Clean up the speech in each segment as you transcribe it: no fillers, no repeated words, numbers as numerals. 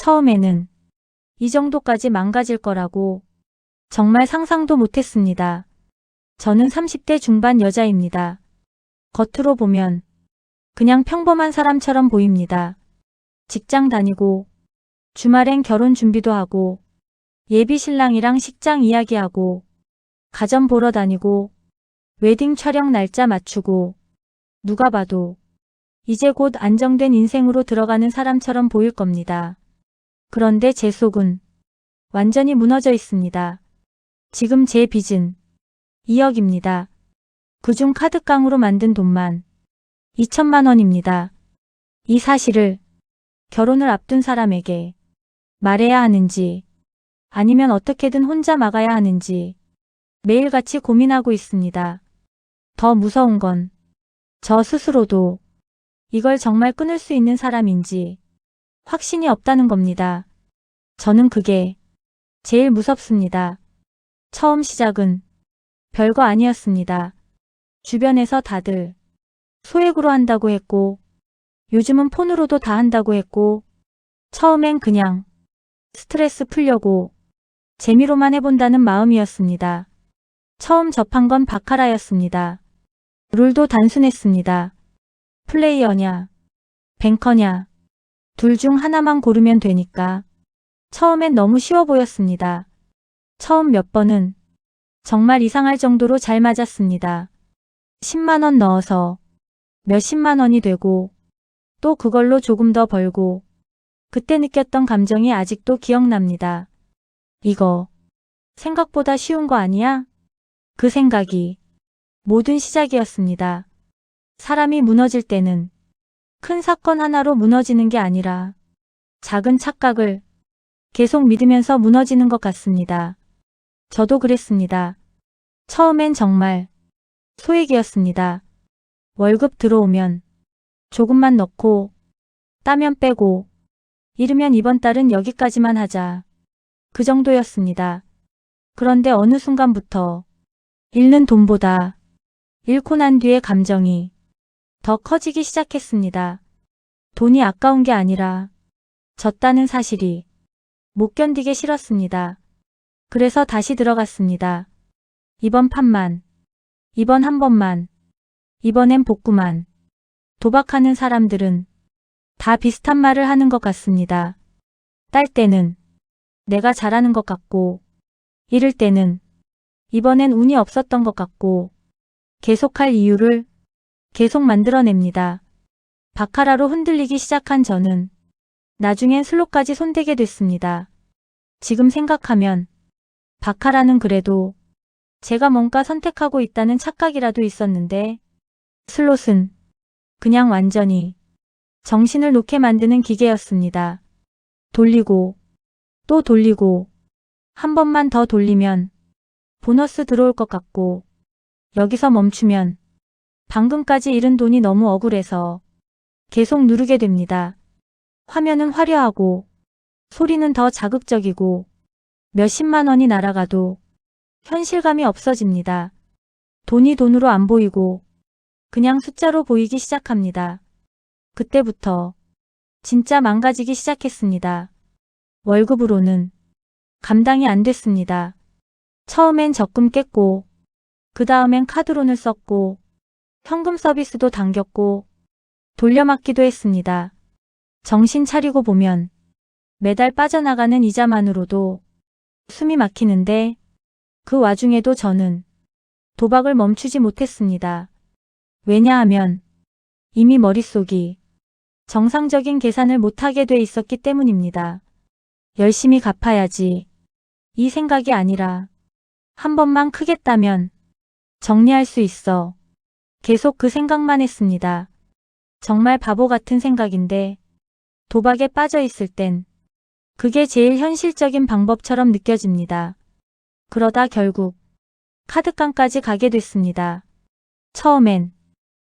처음에는 이 정도까지 망가질 거라고 정말 상상도 못했습니다. 저는 30대 중반 여자입니다. 겉으로 보면 그냥 평범한 사람처럼 보입니다. 직장 다니고 주말엔 결혼 준비도 하고 예비 신랑이랑 식장 이야기하고 가전 보러 다니고 웨딩 촬영 날짜 맞추고 누가 봐도 이제 곧 안정된 인생으로 들어가는 사람처럼 보일 겁니다. 그런데 제 속은 완전히 무너져 있습니다. 지금 제 빚은 2억입니다. 그중 카드깡으로 만든 돈만 2천만 원입니다. 이 사실을 결혼을 앞둔 사람에게 말해야 하는지 아니면 어떻게든 혼자 막아야 하는지 매일같이 고민하고 있습니다. 더 무서운 건 저 스스로도 이걸 정말 끊을 수 있는 사람인지 확신이 없다는 겁니다. 저는 그게 제일 무섭습니다. 처음 시작은 별거 아니었습니다. 주변에서 다들 소액으로 한다고 했고 요즘은 폰으로도 다 한다고 했고 처음엔 그냥 스트레스 풀려고 재미로만 해본다는 마음이었습니다. 처음 접한 건 바카라였습니다. 룰도 단순했습니다. 플레이어냐, 뱅커냐, 둘 중 하나만 고르면 되니까 처음엔 너무 쉬워 보였습니다. 처음 몇 번은 정말 이상할 정도로 잘 맞았습니다. 10만 원 넣어서 몇십만 원이 되고 또 그걸로 조금 더 벌고 그때 느꼈던 감정이 아직도 기억납니다. 이거 생각보다 쉬운 거 아니야? 그 생각이 모든 시작이었습니다. 사람이 무너질 때는 큰 사건 하나로 무너지는 게 아니라 작은 착각을 계속 믿으면서 무너지는 것 같습니다. 저도 그랬습니다. 처음엔 정말 소액이었습니다. 월급 들어오면 조금만 넣고 따면 빼고 이르면 이번 달은 여기까지만 하자. 그 정도였습니다. 그런데 어느 순간부터 잃는 돈보다 잃고 난 뒤의 감정이 더 커지기 시작했습니다. 돈이 아까운 게 아니라 졌다는 사실이 못 견디게 싫었습니다. 그래서 다시 들어갔습니다. 이번 판만, 이번 한 번만, 이번엔 복구만. 도박하는 사람들은 다 비슷한 말을 하는 것 같습니다. 딸 때는 내가 잘하는 것 같고 잃을 때는 이번엔 운이 없었던 것 같고 계속할 이유를 계속 만들어냅니다. 바카라로 흔들리기 시작한 저는 나중엔 슬롯까지 손대게 됐습니다. 지금 생각하면 바카라는 그래도 제가 뭔가 선택하고 있다는 착각이라도 있었는데 슬롯은 그냥 완전히 정신을 놓게 만드는 기계였습니다. 돌리고 또 돌리고 한 번만 더 돌리면 보너스 들어올 것 같고 여기서 멈추면 방금까지 잃은 돈이 너무 억울해서 계속 누르게 됩니다. 화면은 화려하고 소리는 더 자극적이고 몇십만 원이 날아가도 현실감이 없어집니다. 돈이 돈으로 안 보이고 그냥 숫자로 보이기 시작합니다. 그때부터 진짜 망가지기 시작했습니다. 월급으로는 감당이 안 됐습니다. 처음엔 적금 깼고 그 다음엔 카드론을 썼고 현금 서비스도 당겼고 돌려막기도 했습니다. 정신 차리고 보면 매달 빠져나가는 이자만으로도 숨이 막히는데 그 와중에도 저는 도박을 멈추지 못했습니다. 왜냐하면 이미 머릿속이 정상적인 계산을 못하게 돼 있었기 때문입니다. 열심히 갚아야지 이 생각이 아니라 한 번만 크게 따면 정리할 수 있어. 계속 그 생각만 했습니다. 정말 바보 같은 생각인데 도박에 빠져 있을 땐 그게 제일 현실적인 방법처럼 느껴집니다. 그러다 결국 카드깡까지 가게 됐습니다. 처음엔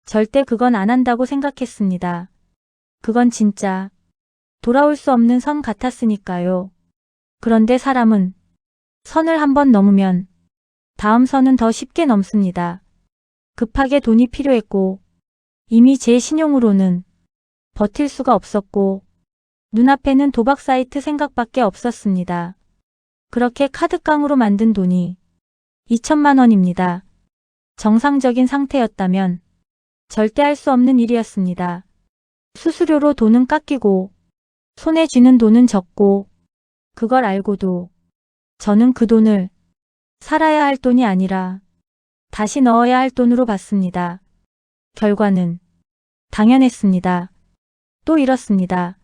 절대 그건 안 한다고 생각했습니다. 그건 진짜 돌아올 수 없는 선 같았으니까요. 그런데 사람은 선을 한번 넘으면 다음 선은 더 쉽게 넘습니다. 급하게 돈이 필요했고 이미 제 신용으로는 버틸 수가 없었고 눈앞에는 도박 사이트 생각밖에 없었습니다. 그렇게 카드깡으로 만든 돈이 2천만 원입니다. 정상적인 상태였다면 절대 할 수 없는 일이었습니다. 수수료로 돈은 깎이고 손에 쥐는 돈은 적고 그걸 알고도 저는 그 돈을 살아야 할 돈이 아니라 다시 넣어야 할 돈으로 봤습니다. 결과는 당연했습니다. 또 잃었습니다.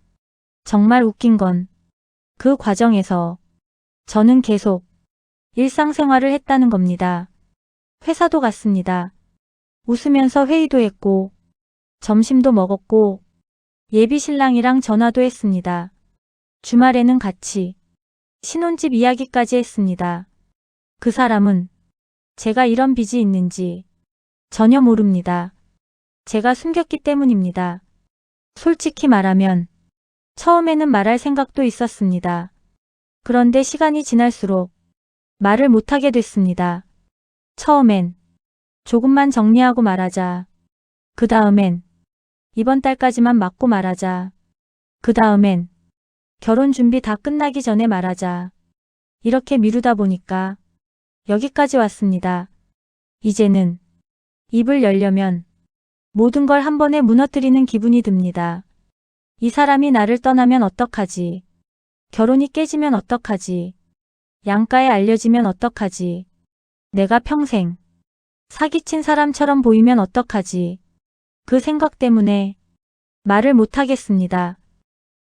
정말 웃긴 건 그 과정에서 저는 계속 일상생활을 했다는 겁니다. 회사도 갔습니다. 웃으면서 회의도 했고 점심도 먹었고 예비 신랑이랑 전화도 했습니다. 주말에는 같이 신혼집 이야기까지 했습니다. 그 사람은 제가 이런 빚이 있는지 전혀 모릅니다. 제가 숨겼기 때문입니다. 솔직히 말하면 처음에는 말할 생각도 있었습니다. 그런데 시간이 지날수록 말을 못하게 됐습니다. 처음엔 조금만 정리하고 말하자. 그 다음엔 이번 달까지만 맞고 말하자. 그 다음엔 결혼 준비 다 끝나기 전에 말하자. 이렇게 미루다 보니까 여기까지 왔습니다. 이제는 입을 열려면 모든 걸 한 번에 무너뜨리는 기분이 듭니다. 이 사람이 나를 떠나면 어떡하지? 결혼이 깨지면 어떡하지? 양가에 알려지면 어떡하지? 내가 평생 사기친 사람처럼 보이면 어떡하지? 그 생각 때문에 말을 못하겠습니다.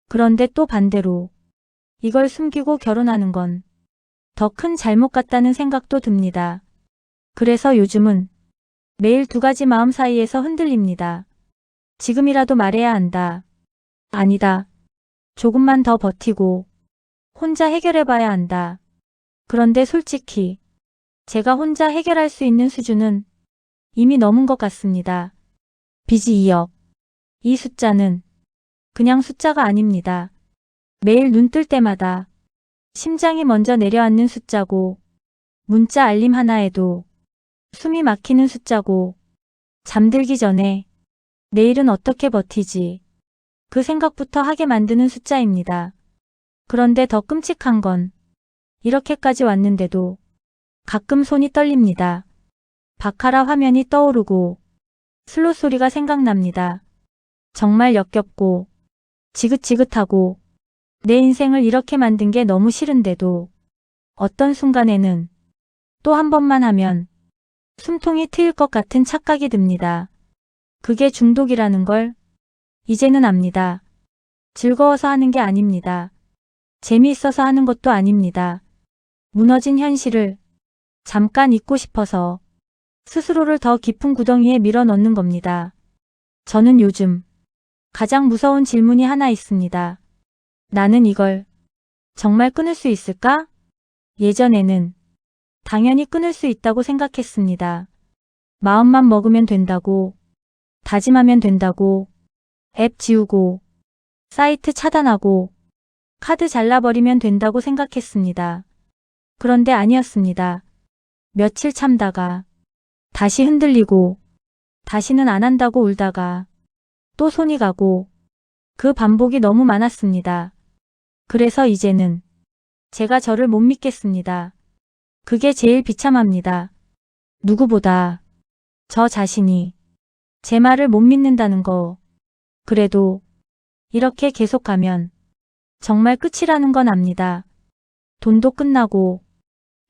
그런데 또 반대로 이걸 숨기고 결혼하는 건 더 큰 잘못 같다는 생각도 듭니다. 그래서 요즘은 매일 두 가지 마음 사이에서 흔들립니다. 지금이라도 말해야 한다. 아니다. 조금만 더 버티고 혼자 해결해봐야 한다. 그런데 솔직히 제가 혼자 해결할 수 있는 수준은 이미 넘은 것 같습니다. 빚이 2억. 이 숫자는 그냥 숫자가 아닙니다. 매일 눈 뜰 때마다 심장이 먼저 내려앉는 숫자고 문자 알림 하나에도 숨이 막히는 숫자고 잠들기 전에 내일은 어떻게 버티지? 그 생각부터 하게 만드는 숫자입니다. 그런데 더 끔찍한 건 이렇게까지 왔는데도 가끔 손이 떨립니다. 바카라 화면이 떠오르고 슬롯 소리가 생각납니다. 정말 역겹고 지긋지긋하고 내 인생을 이렇게 만든 게 너무 싫은데도 어떤 순간에는 또 한 번만 하면 숨통이 트일 것 같은 착각이 듭니다. 그게 중독이라는 걸 이제는 압니다. 즐거워서 하는 게 아닙니다. 재미있어서 하는 것도 아닙니다. 무너진 현실을 잠깐 잊고 싶어서 스스로를 더 깊은 구덩이에 밀어넣는 겁니다. 저는 요즘 가장 무서운 질문이 하나 있습니다. 나는 이걸 정말 끊을 수 있을까? 예전에는 당연히 끊을 수 있다고 생각했습니다. 마음만 먹으면 된다고, 다짐하면 된다고, 앱 지우고, 사이트 차단하고, 카드 잘라버리면 된다고 생각했습니다. 그런데 아니었습니다. 며칠 참다가 다시 흔들리고 다시는 안 한다고 울다가 또 손이 가고 그 반복이 너무 많았습니다. 그래서 이제는 제가 저를 못 믿겠습니다. 그게 제일 비참합니다. 누구보다 저 자신이 제 말을 못 믿는다는 거. 그래도 이렇게 계속 가면 정말 끝이라는 건 압니다. 돈도 끝나고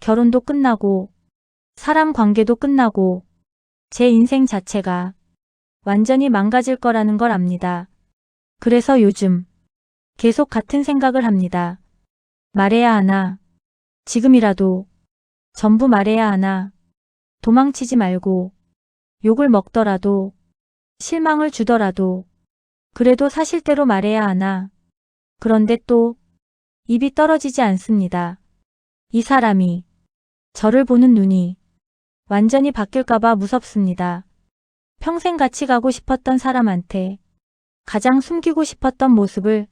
결혼도 끝나고 사람 관계도 끝나고 제 인생 자체가 완전히 망가질 거라는 걸 압니다. 그래서 요즘 계속 같은 생각을 합니다. 말해야 하나? 지금이라도 전부 말해야 하나? 도망치지 말고 욕을 먹더라도 실망을 주더라도 그래도 사실대로 말해야 하나? 그런데 또 입이 떨어지지 않습니다. 이 사람이 저를 보는 눈이 완전히 바뀔까봐 무섭습니다. 평생 같이 가고 싶었던 사람한테 가장 숨기고 싶었던 모습을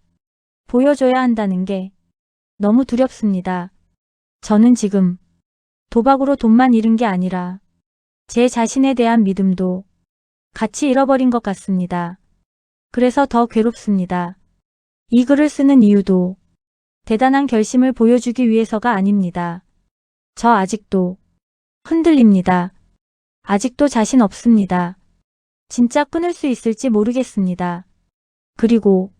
보여줘야 한다는 게 너무 두렵습니다. 저는 지금 도박으로 돈만 잃은 게 아니라 제 자신에 대한 믿음도 같이 잃어버린 것 같습니다. 그래서 더 괴롭습니다. 이 글을 쓰는 이유도 대단한 결심을 보여주기 위해서가 아닙니다. 저 아직도 흔들립니다. 아직도 자신 없습니다. 진짜 끊을 수 있을지 모르겠습니다. 그리고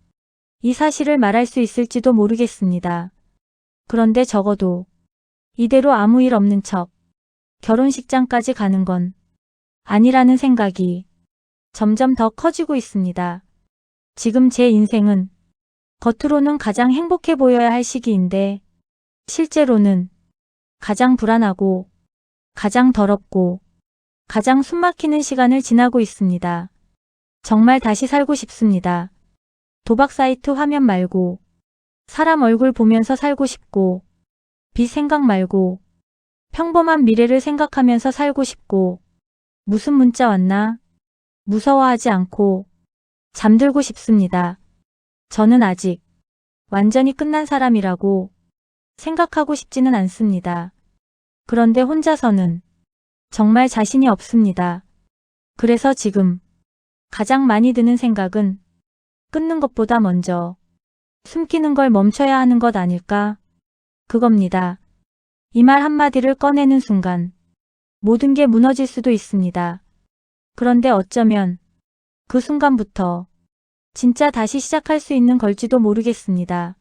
이 사실을 말할 수 있을지도 모르겠습니다. 그런데 적어도 이대로 아무 일 없는 척 결혼식장까지 가는 건 아니라는 생각이 점점 더 커지고 있습니다. 지금 제 인생은 겉으로는 가장 행복해 보여야 할 시기인데 실제로는 가장 불안하고 가장 더럽고 가장 숨막히는 시간을 지나고 있습니다. 정말 다시 살고 싶습니다. 도박 사이트 화면 말고 사람 얼굴 보면서 살고 싶고 빚 생각 말고 평범한 미래를 생각하면서 살고 싶고 무슨 문자 왔나? 무서워하지 않고 잠들고 싶습니다. 저는 아직 완전히 끝난 사람이라고 생각하고 싶지는 않습니다. 그런데 혼자서는 정말 자신이 없습니다. 그래서 지금 가장 많이 드는 생각은 끊는 것보다 먼저 숨기는 걸 멈춰야 하는 것 아닐까? 그겁니다. 이 말 한마디를 꺼내는 순간 모든 게 무너질 수도 있습니다. 그런데 어쩌면 그 순간부터 진짜 다시 시작할 수 있는 걸지도 모르겠습니다.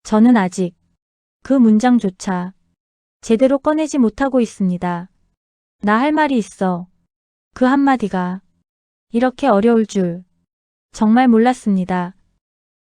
저는 아직 그 문장조차 제대로 꺼내지 못하고 있습니다. 나 할 말이 있어. 그 한마디가 이렇게 어려울 줄 정말 몰랐습니다.